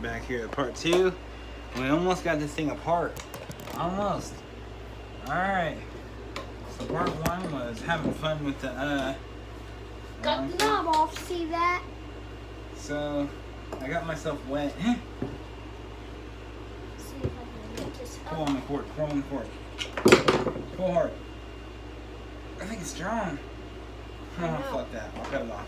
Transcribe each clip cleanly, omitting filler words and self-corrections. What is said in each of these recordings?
back here at part 2. We almost got this thing apart. Almost. Alright. So part 1 was having fun with the got the knob off, see that? So I got myself wet. See if I can get this Pull up. on the cord, pull on the cord. Pull hard. I think it's strong. Oh, fuck that. I'll cut it off.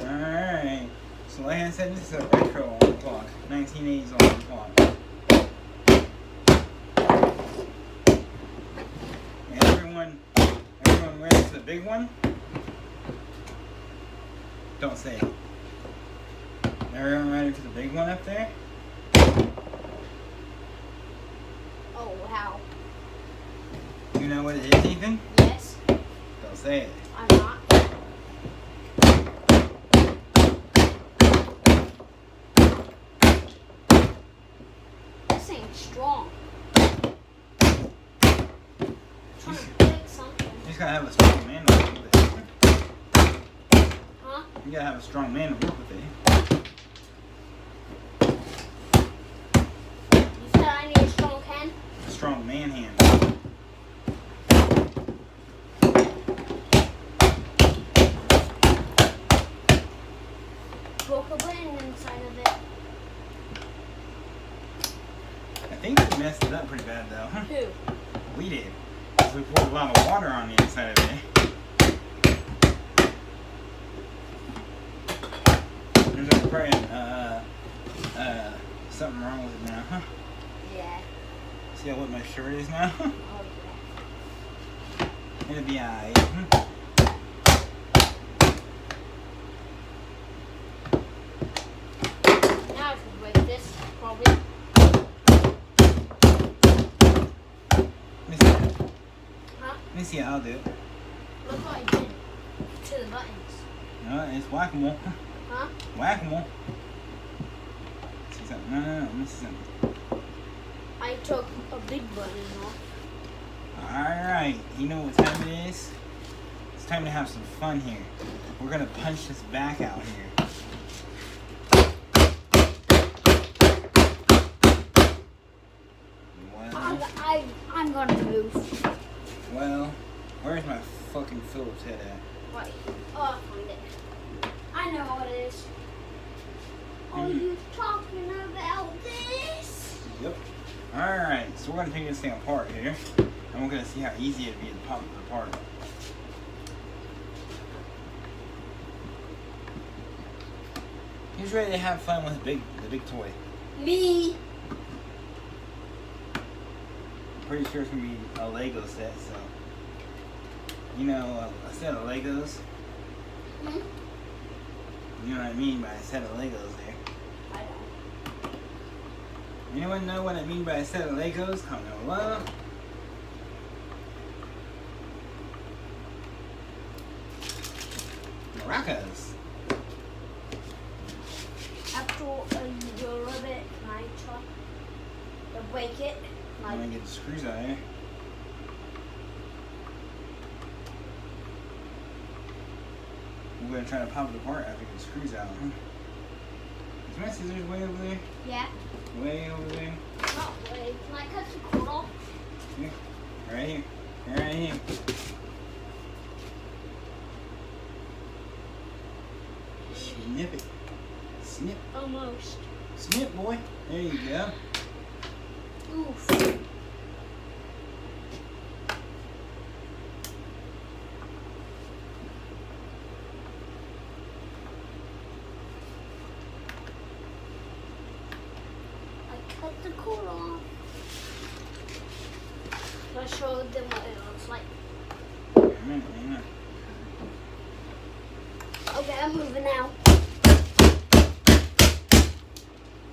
Alright. So like I said, this is a retro alarm clock. 1980s alarm clock. And everyone ready for the big one? Don't say it. Everyone ready for the big one up there? Oh, wow. You know what it is, Ethan? Yes. Don't say it. I'm not. This ain't strong. I'm trying to break something. You just gotta have a strong man to work with it. Huh? You gotta have a strong man to work with it. You said I need a strong hand? A strong man hand. Broke a button inside of it. I think we messed it up pretty bad though. Who? We did. 'Cause we poured a lot of water on the inside of it. There's probably something wrong with it now, huh? Yeah. See how wet my shirt is now? Oh, yeah. It'll be alright. Now I can break this, probably. Let me see. Huh? Let me see. I'll do it. Look what I did to the buttons. No, it's whack-a-mole. Huh? Whack-a-mole. See something? No. Let me see something. I took a big button off. Alright. You know what time it is? It's time to have some fun here. We're gonna punch this back out here. I'm gonna move. Well, where's my fucking Phillips head at? Right. Oh, I'll find it. I know what it is. Are you talking about this? Yep. Alright, so we're gonna take this thing apart here. And we're gonna see how easy it'd be to pop it apart. Who's ready to have fun with the big toy? Me. I'm pretty sure it's gonna be a Lego set, so you know, a set of Legos. Hmm? You know what I mean by a set of Legos there. I don't. Anyone know what I mean by a set of Legos? Comment down below. Maracas. After a little bit, can I try to break it? I'm gonna get the screws out of here. We're gonna try to pop it apart after we get the screws out. Huh? Is my scissors way over there? Yeah. Way over there? Oh, wait. Can I cut the cord off? Here. Right here. Right here. Snip it. Snip. Almost. Snip, boy. There you go. Oof. I cut the cord off. I showed them what it looks like. Wait a minute, hang on. Okay, I'm moving now.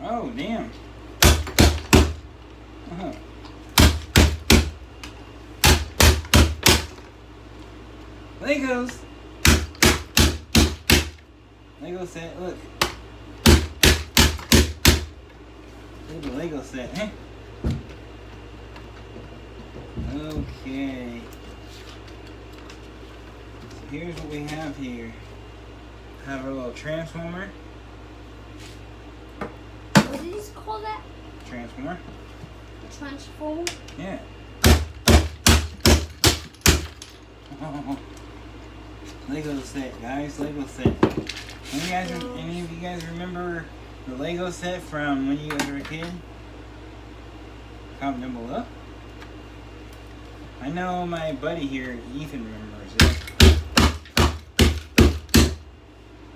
Oh, damn. Uh-huh. Legos. Lego set, look. Look at the Lego set, huh? Okay. So here's what we have here. have our little transformer. What did you call that? Transformer. A transformer? Yeah. Oh. Lego set, guys. Lego set. Any of you guys remember the Lego set from when you guys were a kid? Comment down below. I know my buddy here, Ethan, remembers it.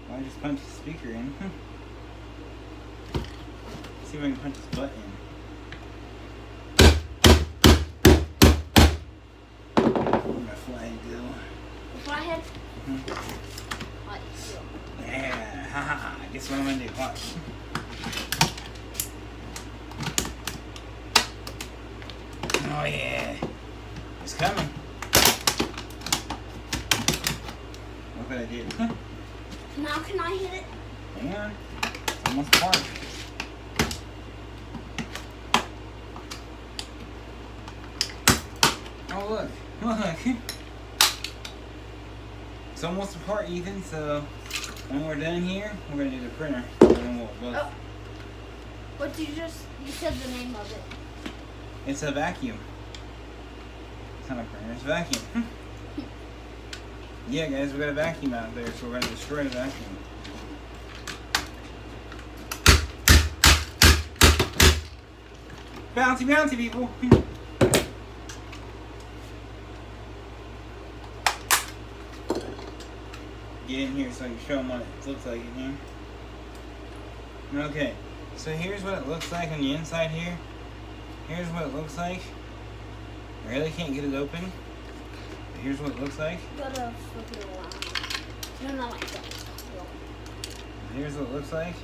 Well, I just punched the speaker in. Let's see if I can punch this butt in. Where'd my flag go? The flathead? Mm-hmm. Right, Yeah, haha. Guess what I'm gonna do? Watch. Oh yeah, it's coming. Look what I did. Now can I hit it? Hang on, it's almost apart. Oh look, look. It's almost apart, Ethan. So when we're done here, we're gonna do the printer. And then we'll both. Oh. What did you said the name of it. It's a vacuum. It's not a printer, it's a vacuum. Yeah, guys, we got a vacuum out there, so we're going to destroy the vacuum. Bouncy, bouncy, people! Get in here so I can show them what it looks like in here. Okay, so here's what it looks like on the inside here. Here's what it looks like. I really can't get it open. But here's what it looks like. Gotta flip it around. No, not like that. Here's what it looks like.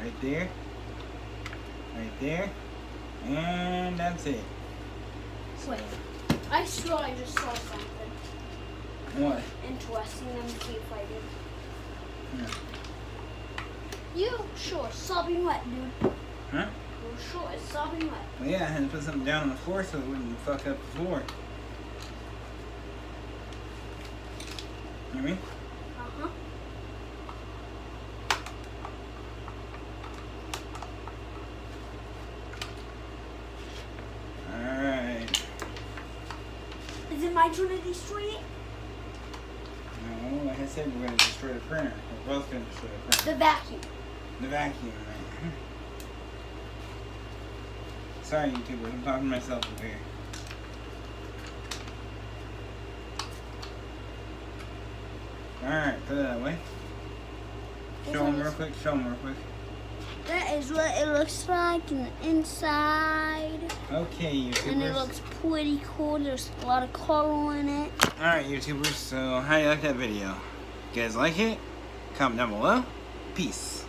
Right there. Right there. And that's it. Wait. I swear I just saw something. What? Interesting. Let me see if I did. Yeah. You sure sopping wet, dude. Huh? You sure it's sopping wet. Well, yeah, I had to put something down on the floor so it wouldn't fuck up the floor. You mean? Uh-huh. Alright. Is it my turn to destroy it? No, like I said, we're going to destroy the printer. We're both going to destroy the printer. The vacuum. The vacuum, right? Sorry, YouTubers, I'm talking to myself over here. Alright, put it that way. Show them real quick, show them real quick. That is what it looks like in the inside. Okay, YouTubers. And it looks pretty cool. There's a lot of color in it. Alright, YouTubers, so how do you like that video? You guys like it? Comment down below. Peace.